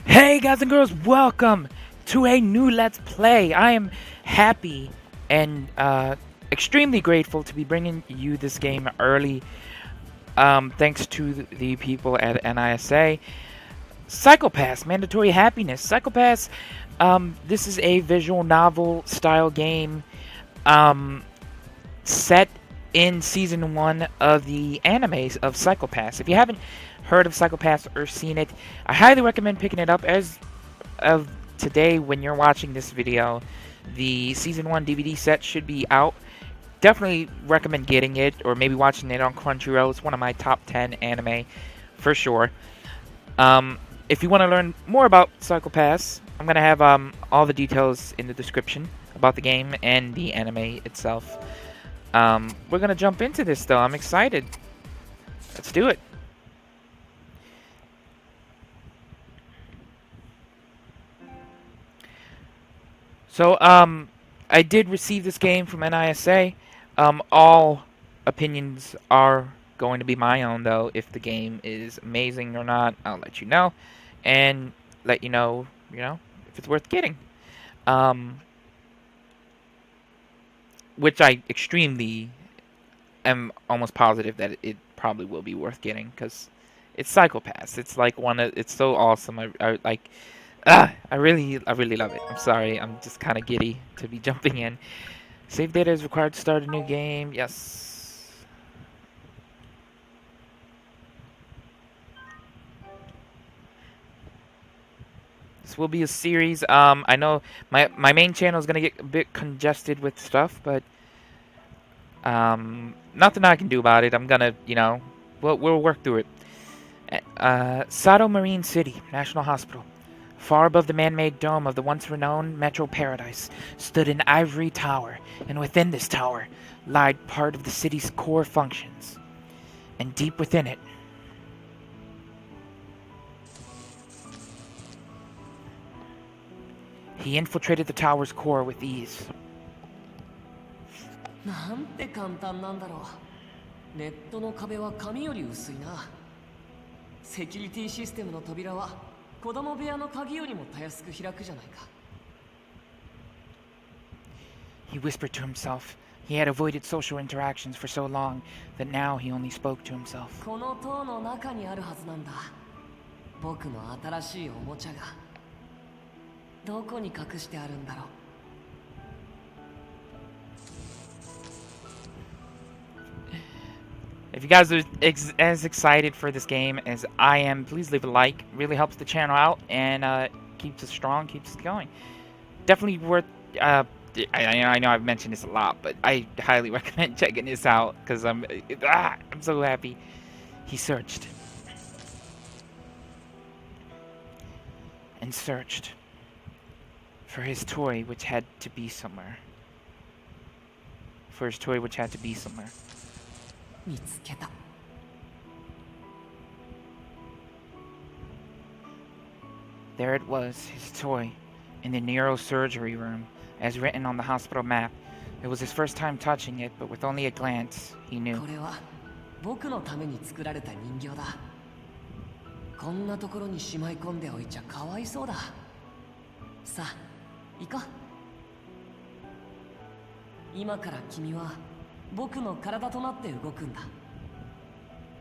Hey guys and girls, welcome to a new Let's Play. I am happy and extremely grateful to be bringing you this game early, thanks to the people at NISA. Psychopaths, Mandatory Happiness. Psychopaths, this is a visual novel style game set in Season 1 of the animes of Psychopaths. If you haven't heard of Psychopaths or seen it, I highly recommend picking it up. As of today, when you're watching this video, the Season 1 DVD set should be out. Definitely recommend getting it, or maybe watching it on Crunchyroll. It's one of my top 10 anime, for sure. If you want to learn more about Psychopaths, I'm going to have all the details in the description about the game and the anime itself. We're going to jump into this, though. I'm excited. Let's do it. So, I did receive this game from NISA. All opinions are going to be my own, though. If the game is amazing or not, I'll let you know. And let you know, if it's worth getting. Which I extremely am almost positive that it probably will be worth getting, because it's Psychopaths. It's like it's so awesome. I like. I really love it. I'm sorry, I'm just kind of giddy to be jumping in. Save data is required to start a new game. Yes. This will be a series. I know my main channel is gonna get a bit congested with stuff, but nothing I can do about it. I'm gonna, we'll work through it. Sato Marine City National Hospital. Far above the man-made dome of the once renowned Metro Paradise stood an ivory tower, and within this tower lied part of the city's core functions. And deep within it, he infiltrated the tower's core with ease. なんて簡単なんだろう。ネットの壁は紙より薄いな。セキュリティシステムの扉は子供部屋の鍵よりもたやすく開くじゃないか。He whispered to himself. He had avoided social interactions for so long that now he only spoke to himself. この塔の中にあるはずなんだ。僕の新しいおもちゃが。どこに隠してあるんだろう。If you guys are as excited for this game as I am, please leave a like. It really helps the channel out and keeps us strong, keeps us going. Definitely worth. I know I've mentioned this a lot, but I highly recommend checking this out because I'm so happy. He searched and searched for his toy, which had to be somewhere. For his toy, which had to be somewhere. 見つけた。There it was, his toy, in the neurosurgery room, as written on the hospital map. It was his first time touching it, but with only a glance, he knew. これは僕のために作られた人形だ。こんなところにしまい込んでおいちゃかわいそうだ。さあ、行こう。今から君は僕の体となって動くんだ。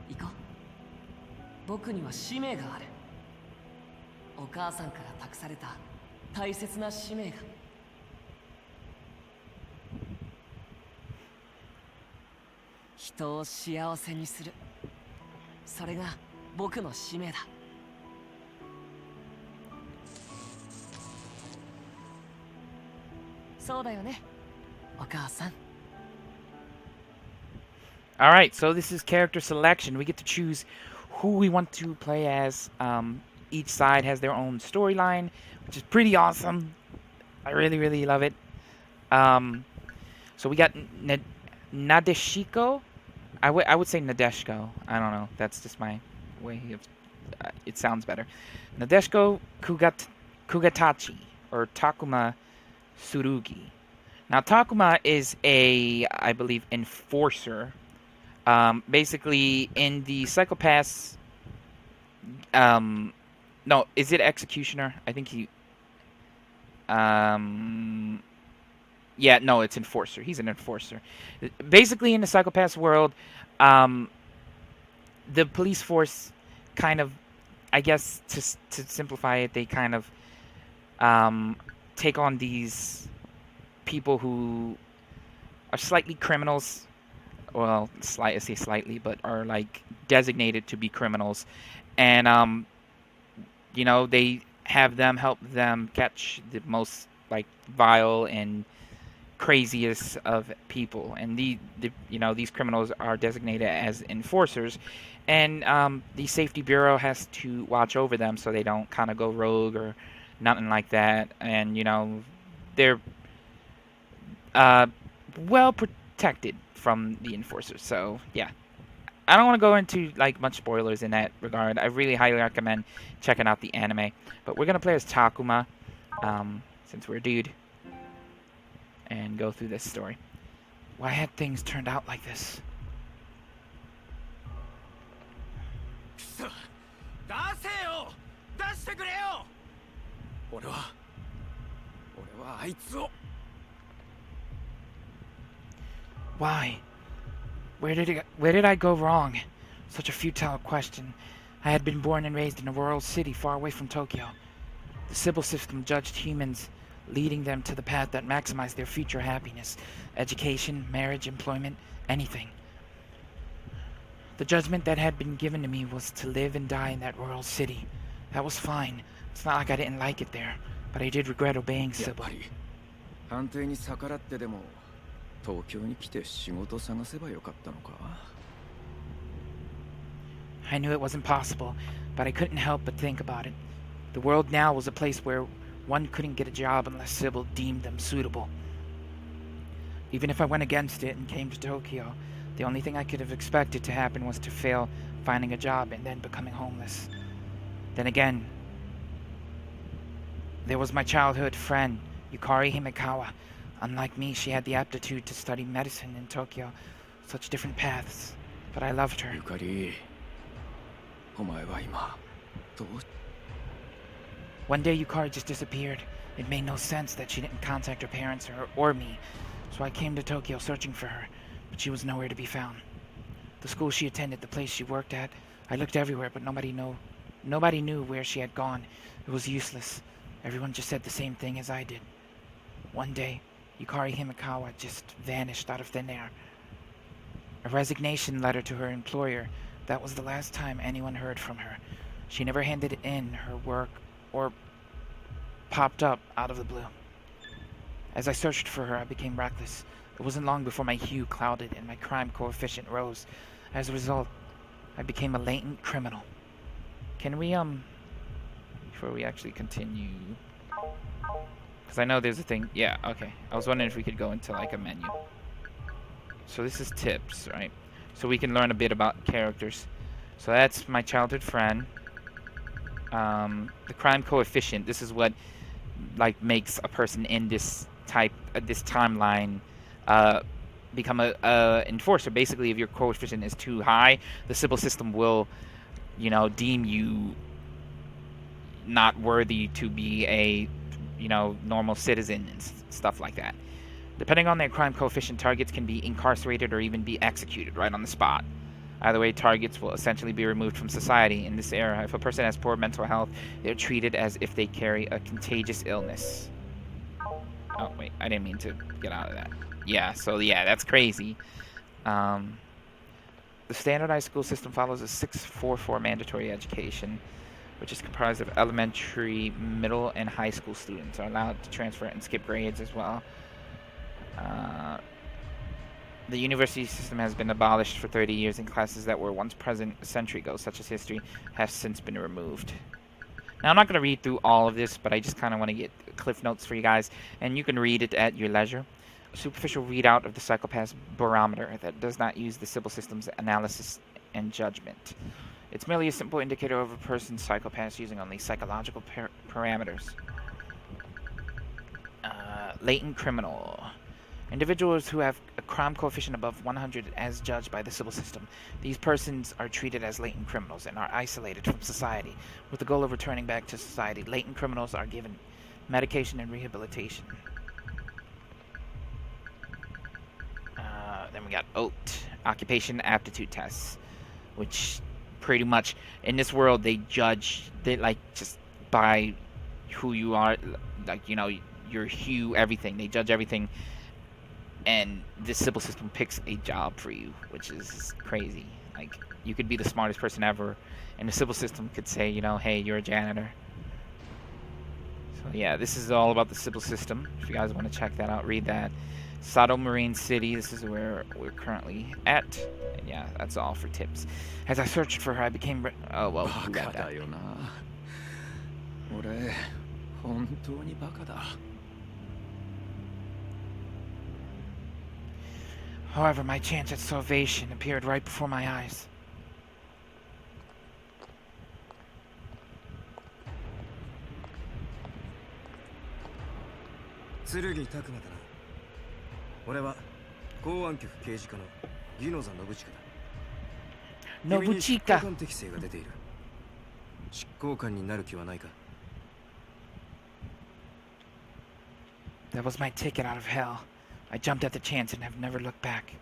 行こう。僕には使命がある。お母さんから託された大切な使命が。人を幸せにする。それが僕の使命だ。そうだよね、お母さん。Alright, so this is character selection. We get to choose who we want to play as. Each side has their own storyline, which is pretty awesome. I really love it. So we got Nadeshiko. I would say Nadeshko. I don't know. That's just my way of... it sounds better. Nadeshiko Kugatachi, or Takuma Tsurugi. Now, Takuma is I believe, enforcer. Basically, in the Psychopaths No, is it executioner? I think he. Um. Yeah, no, it's enforcer. He's an enforcer. Basically, in the psychopath world, um, the police force kind of, I guess, to simplify it, they kind of um, take on these people who are slightly criminals. Well, I say slightly, but are like designated to be criminals, and they have them help them catch the most like vile and craziest of people, and these criminals are designated as enforcers, and the safety bureau has to watch over them so they don't kind of go rogue or nothing like that, and they're uh, well protected from the enforcers. So yeah, I don't want to go into like much spoilers in that regard. I really highly recommend checking out the anime, but we're gonna play as Takuma, since we're a dude, and go through this story. Why had things turned out like this? 出せよ出してくれよ俺はあいつを Why? Where did I go wrong? Such a futile question. I had been born and raised in a rural city far away from Tokyo. The Sibyl System judged humans, leading them to the path that maximized their future happiness. Education, marriage, employment, anything. The judgment that had been given to me was to live and die in that rural city. That was fine. It's not like I didn't like it there, but I did regret obeying やっ Sibyl. ぱり判定に逆らってでも東京に来て仕事探せばよかったのか I knew it wasn't possible, but I couldn't help but think about it. The world now was a place where one couldn't get a job unless Sibyl deemed them suitable. Even if I went against it and came to Tokyo, the only thing I could have expected to happen was to fail finding a job and then becoming homeless. Then again, there was my childhood friend, Yukari Himekawa. Unlike me, she had the aptitude to study medicine in Tokyo. Such different paths, but I loved her. ゆかりお前は今どう One day, Yukari just disappeared. It made no sense that she didn't contact her parents or me, so I came to Tokyo searching for her, but she was nowhere to be found. The school she attended, the place she worked at, I looked everywhere, but nobody knew where she had gone. It was useless. Everyone just said the same thing as I did. One day, Yukari Himekawa just vanished out of thin air. A resignation letter to her employer, that was the last time anyone heard from her. She never handed in her work or popped up out of the blue. As I searched for her, I became reckless. It wasn't long before my hue clouded and my crime coefficient rose. As a result, I became a latent criminal. Can we, before we actually continue, because I know there's a thing, yeah, okay. I was wondering if we could go into, like, a menu. So this is tips, right? So we can learn a bit about characters. So that's my childhood friend. The crime coefficient, this is what, like, makes a person in this timeline, become a enforcer. Basically, if your coefficient is too high, the Sibyl System will, deem you not worthy to be a, normal citizen and stuff like that. Depending on their crime coefficient, targets can be incarcerated or even be executed right on the spot. Either way, targets will essentially be removed from society. In this era, if a person has poor mental health, they're treated as if they carry a contagious illness. Oh, wait, I didn't mean to get out of that. Yeah, so yeah, that's crazy. The standardized school system follows a 644 mandatory education, which is comprised of elementary, middle, and high school students are allowed to transfer and skip grades as well. The university system has been abolished for 30 years, and classes that were once present a century ago, such as history, have since been removed. Now, I'm not going to read through all of this, but I just kind of want to get cliff notes for you guys, and you can read it at your leisure. A superficial readout of the psychopath's barometer that does not use the Sibyl System's analysis and judgment. It's merely a simple indicator of a person's psychopath using only psychological parameters. Latent criminal. Individuals who have a crime coefficient above 100 as judged by the Sibyl System. These persons are treated as latent criminals and are isolated from society. With the goal of returning back to society, latent criminals are given medication and rehabilitation. Then we got OAT, Occupation Aptitude Tests, which pretty much in this world they judge, they like just by who you are, like, you know, your hue, everything. They judge everything, and this Sibyl System picks a job for you, which is crazy. Like, you could be the smartest person ever, and the Sibyl System could say, you know, hey, you're a janitor. So yeah, this is all about the Sibyl System. If you guys want to check that out, read that. Sato Marine City, this is where we're currently at. And yeah, that's all for tips. As I searched for her, I became... Oh, well, we got that. 俺本当にバカだ。 However, my chance at salvation appeared right before my eyes. Tsurugi Takuma だな。俺は公安局刑事課のギノザ信親だ。君に執行 Nobuchika! 官適性が出ている。執行官になる気はないか？ That was my ticket out of hell. I jumped at the chance and have never looked back.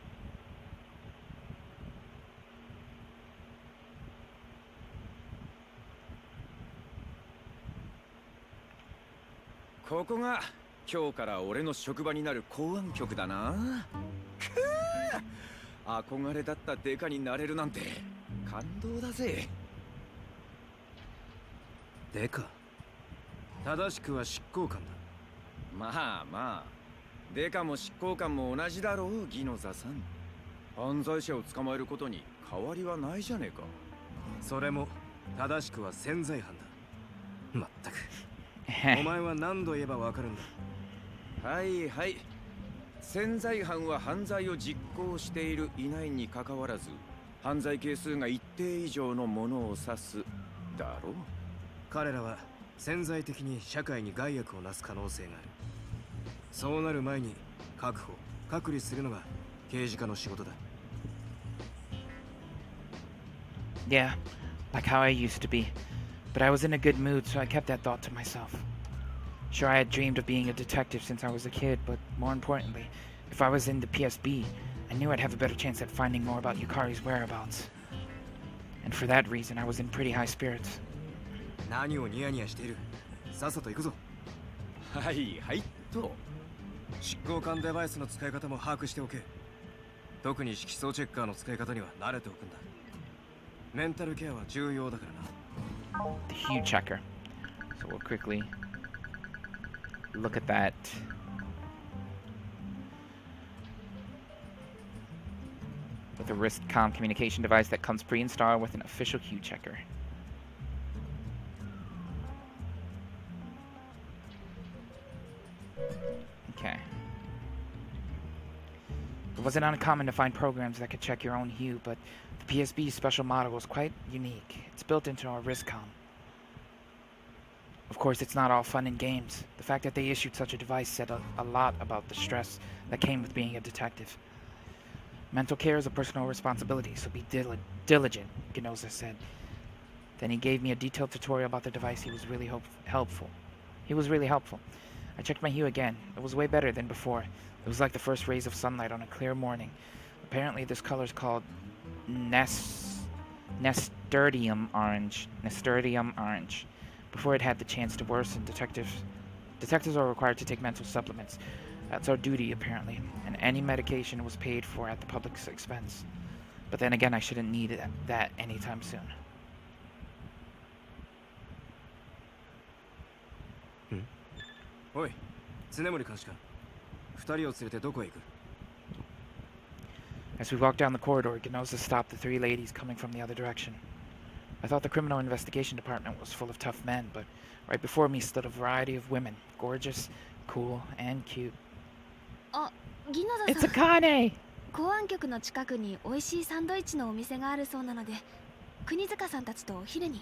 This is 今日から俺の職場になる公安局だな。憧れだったデカになれるなんて感動だぜ。デカ？正しくは執行官だ。まあまあ、デカも執行官も同じだろう、ギノザさん。犯罪者を捕まえることに変わりはないじゃねえか。それも正しくは潜在犯だ。まったく。お前は何度言えばわかるんだ。はいはい。潜在犯は犯罪を実行しているいないにかかわらず、犯罪係数が一定以上のものを指すだろう。彼らは潜在的に社会に害悪をなす可能性がある。そうなる前に確保、隔離するのが刑事課の仕事だ。Yeah, like how I used to be. But I was in a good mood, so I kept that thought to myself. Sure, I had dreamed of being a detective since I was a kid, but more importantly, if I was in the PSB, I knew I'd have a better chance at finding more about Yukari's whereabouts. And for that reason, I was in pretty high spirits. 何をニヤニヤしている？さっさと行くぞ。はいはいと。執行官デバイスの使い方も把握しておけ。特に色相チェッカーの使い方には慣れておくんだ。メンタルケアは重要だからな。The hue checker. So we'll quickly look at that. With a wrist-com communication device that comes pre-installed with an official hue checker. Okay. It wasn't uncommon to find programs that could check your own hue, but the PSB's special model was quite unique. It's built into our wrist-com. Of course, it's not all fun and games. The fact that they issued such a device said a lot about the stress that came with being a detective. Mental care is a personal responsibility, so be diligent, Ginoza said. Then he gave me a detailed tutorial about the device. He was really helpful. I checked my hue again. It was way better than before. It was like the first rays of sunlight on a clear morning. Apparently, this color is called Nasturtium orange. Nasturtium orange. Before it had the chance to worsen, detectives are required to take mental supplements. That's our duty, apparently, and any medication was paid for at the public's expense. But then again, I shouldn't need that anytime soon. おい、常森監視官。二人を連れてどこへ行く？ As we walked down the corridor, Ginoza stopped the three ladies coming from the other direction. I thought the criminal investigation department was full of tough men, but right before me stood a variety of women, gorgeous, cool, and cute. あ、ギノザ It's さん。 Akane! 公安局の近くに美味しいサンドイッチのお店があるそうなので、国塚さんたちとお昼に。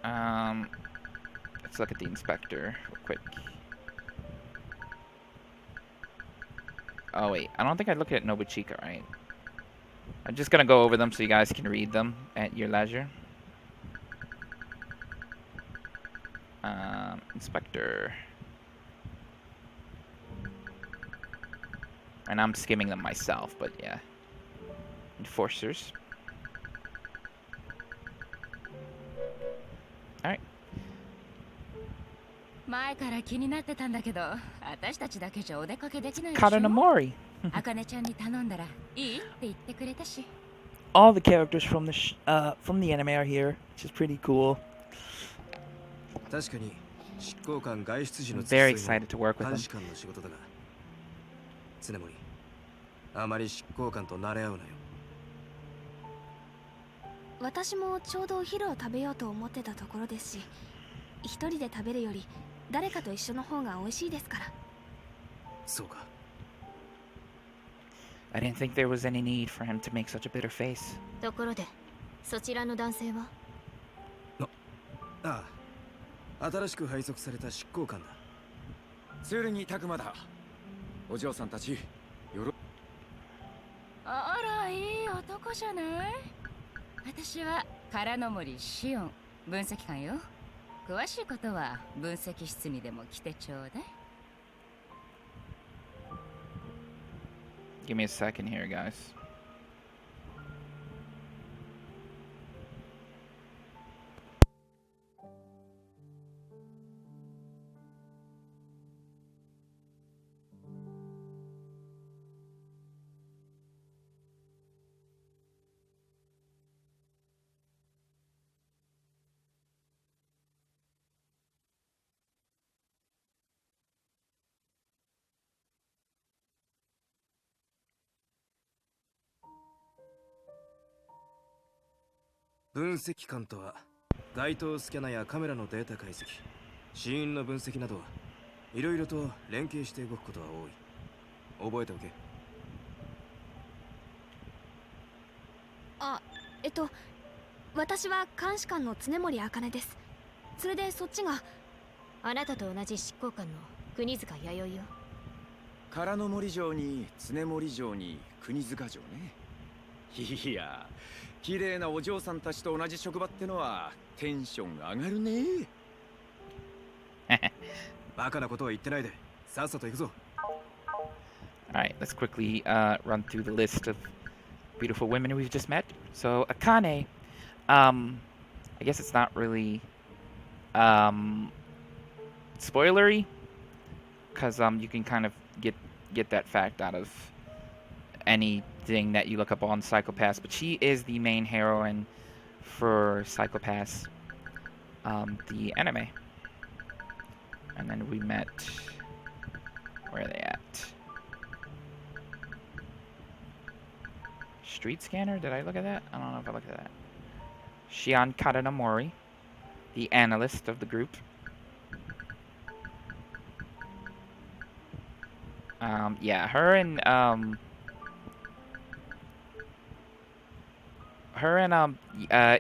Let's Let's look at the inspector real quick. Oh wait, I don't think I looked at Nobuchika, right? I'm just gonna go over them so you guys can read them at your leisure. Inspector. And I'm skimming them myself, but yeah. Enforcers. Alright. 前から気になってたんだけど、私たちだけじゃお出かけできないでしょ。 Katanamori. あかねちゃんに頼んだらいいって言ってくれたし。 All the characters from the anime are here, which is pretty cool. 確かに執行官外出時の Very excited to work with 監 them. 視官の仕事だが、常森、あまり執行官と慣れ合うなよ。私もちょうどお昼を食べようと思ってたところですし、一人で食べるより誰かと一緒の方が美味しいですから。そうか。I didn't think there was any need for him to make such a bitter face. ところで、そちらの男性は？ああ、新しく配属された執行官だ。鶴に拓磨だ。お嬢さんたち、よろ。あら、いい男じゃない？私は唐の森シオン、分析官よ。詳しいことは分析室にでも来てちょうだい。Give me a second here, guys.「分析官とは街頭スキャナやカメラのデータ解析、死因の分析などいろいろと連携して動くことは多い。覚えておけ。あ、私は監視官の常森茜です。それでそっちが。あなたと同じ執行官の国塚弥生よ。唐の森城に常森城に国塚城ね。いや、綺麗なお嬢さんたちと同じ職場ってのはテンション上がるね。バカなことを言ってないで、さっさと行くぞ。Alright, let's quickly run through the list of beautiful women we've just met. So, Akane, I guess it's not really spoilery, because you can kind of get that fact out of anything that you look up on Psycho-Pass, but she is the main heroine for Psycho-Pass, the anime. And then we met... Where are they at? Street Scanner? Did I look at that? I don't know if I looked at that. Shion Katanamori, the analyst of the group. Yeah, her and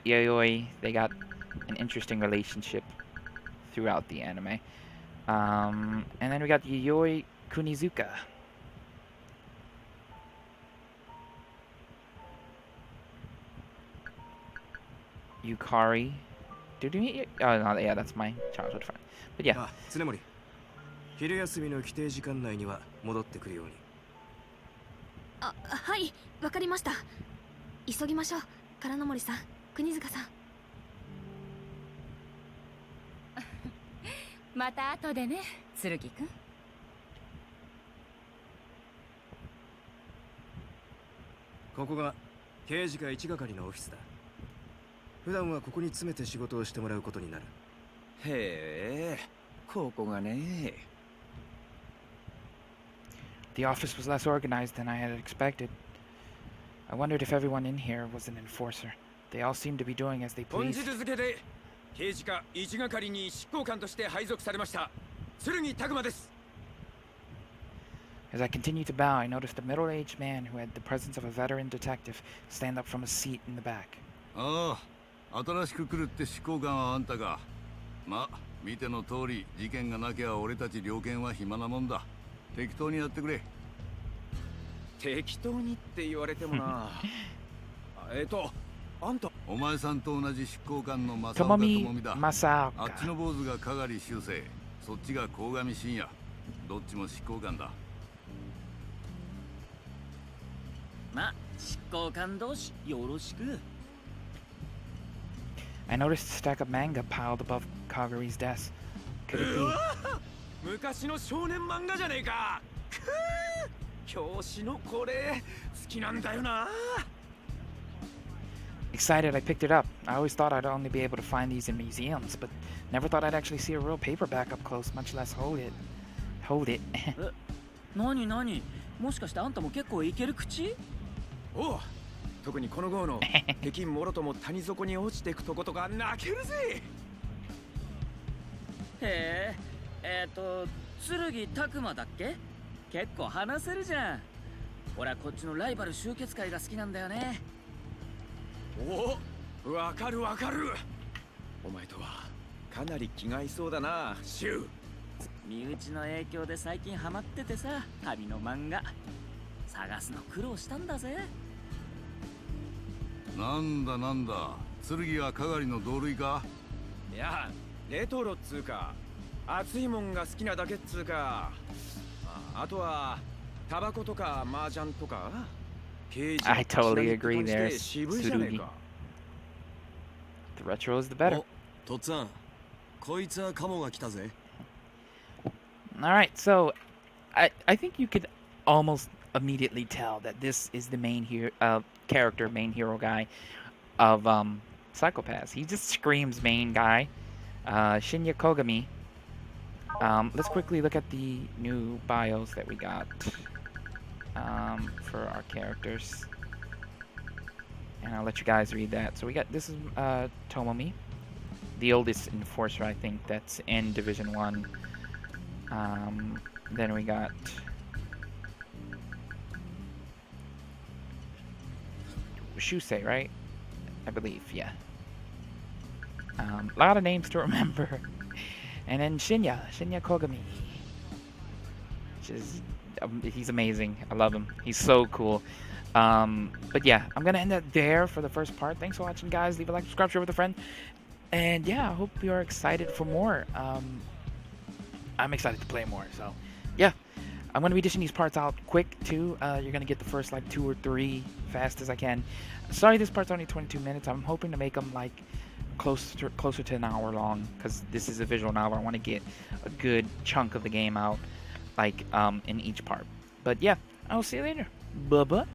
Yayoi, they got an interesting relationship throughout the anime. And then we got Yayoi Kunizuka. Yukari. Did we meet? Oh no, yeah, that's my childhood friend. But yeah. あ、常森、昼休みの規定時間内には戻ってくるように。あ、はい、わかりました。急ぎましょう。唐の森さん、国塚さん。また後でね、剣くん。ここが刑事課1係のオフィスだ。普段はここに詰めて仕事をしてもらうことになる。へえ、ここがね。The office was less organized than I had expected. I wondered if everyone in here was an enforcer. They all seemed to be doing as they 本 pleased. 日付で刑事課1係に執行官として配属されました剣拓磨です。 As I continued to bow, I noticed a middle-aged man who had the presence of a veteran detective stand up from a seat in the back. ああ、新しく来るって執行官はあんたか。ま、見ての通り、事件がなきゃ俺たち猟犬は暇なもんだ。適当にやってくれ。適当にって言われてもな。あんた。お前さんと同じ執行官の正岡ともみ智美だ。正あっちの坊主が鏡修正、そっちが鴻上信也。どっちも執行官だ。まあ、執行官同士よろしく。I noticed a stack of manga piled above Kaguri's desk. Could it う be? わ昔の少年漫画じゃねえか。表紙のこれ好きなんだよな。Excited, I picked it up. I always thought I'd only be able to find these in museums, but never thought I'd actually see a real paperback up close, much less hold it. Hold it. なになに、もしかしてあんたも結構いける口？おう、特にこの号の敵もろとも谷底に落ちてくとことか泣けるぜ。へえ、剣拓磨だっけ？結構話せるじゃん。俺はこっちのライバル集結会が好きなんだよね。お、わかるわかる。お前とはかなり気が合いそうだな、シュウ。身内の影響で最近ハマっててさ、旅の漫画探すの苦労したんだぜ。なんだなんだ、剣は鏡の同類か？いや、レトロっつうか熱いもんが好きなだけっつうか、あとはタバコとか麻雀とか。I totally agree there, 渋いじゃねえか。 The retro is the better. とっつぁん、こいつはカモが来たぜ。Alright, so I think you could almost immediately tell that this is the main character, main hero guy of Psychopaths. He just screams main guy. Shinya Kogami. Let's quickly look at the new bios that we got for our characters. And I'll let you guys read that. So we got, this is Tomomi, the oldest enforcer, I think, that's in Division 1. Then we got Shusei, right? I believe, yeah. A lot of names to remember. And then Shinya Kogami. Which is, he's amazing. I love him. He's so cool. But yeah, I'm gonna end it there for the first part. Thanks for watching, guys. Leave a like, subscribe, share with a friend. And yeah, I hope you're excited for more. I'm excited to play more, so yeah. I'm going to be dishing these parts out quick, too. You're going to get the first, like, 2 or 3 fast as I can. Sorry this part's only 22 minutes. I'm hoping to make them, like, closer to an hour long, because this is a visual novel. I want to get a good chunk of the game out, like, in each part. But yeah, I'll see you later. Bye-bye.